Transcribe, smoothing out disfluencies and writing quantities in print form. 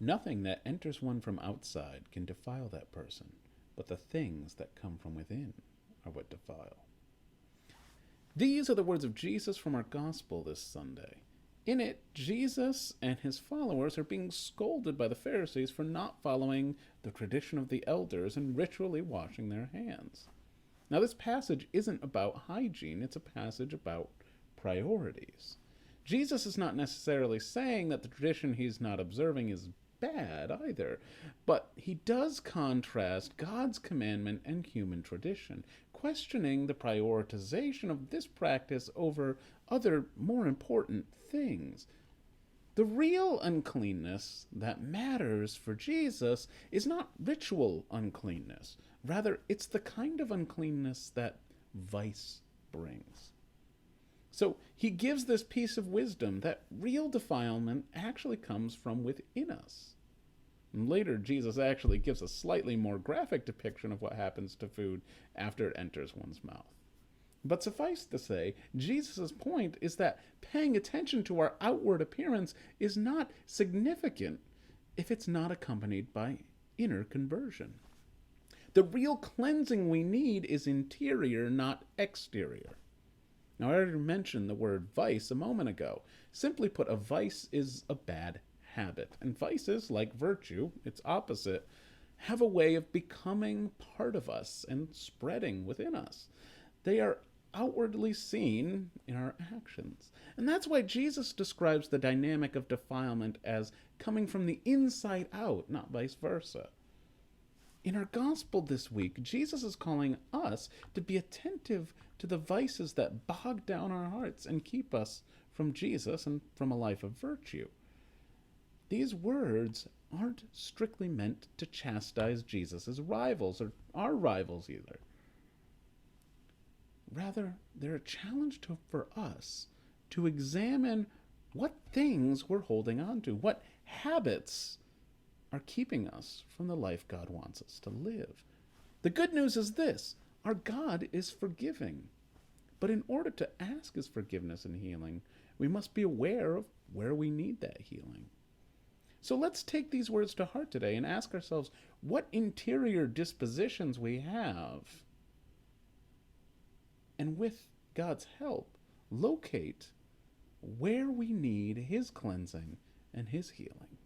Nothing that enters one from outside can defile that person, but the things that come from within are what defile. These are the words of Jesus from our gospel this Sunday. In it, Jesus and his followers are being scolded by the Pharisees for not following the tradition of the elders and ritually washing their hands. Now, this passage isn't about hygiene, it's a passage about priorities. Jesus is not necessarily saying that the tradition he's not observing is bad either, but he does contrast God's commandment and human tradition, questioning the prioritization of this practice over other more important things. The real uncleanness that matters for Jesus is not ritual uncleanness. Rather, it's the kind of uncleanness that vice brings. So he gives this piece of wisdom that real defilement actually comes from within us. And later, Jesus actually gives a slightly more graphic depiction of what happens to food after it enters one's mouth. But suffice to say, Jesus' point is that paying attention to our outward appearance is not significant if it's not accompanied by inner conversion. The real cleansing we need is interior, not exterior. Now, I already mentioned the word vice a moment ago. Simply put, a vice is a bad habit. And vices, like virtue, its opposite, have a way of becoming part of us and spreading within us. They are outwardly seen in our actions. And that's why Jesus describes the dynamic of defilement as coming from the inside out, not vice versa. In our gospel this week, Jesus is calling us to be attentive to the vices that bog down our hearts and keep us from Jesus and from a life of virtue. These words aren't strictly meant to chastise Jesus' rivals or our rivals either. Rather, they're a challenge for us to examine what things we're holding on to, what habits are keeping us from the life God wants us to live. The good news is this: our God is forgiving. But in order to ask his forgiveness and healing, we must be aware of where we need that healing. So let's take these words to heart today and ask ourselves what interior dispositions we have, and with God's help, locate where we need his cleansing and his healing.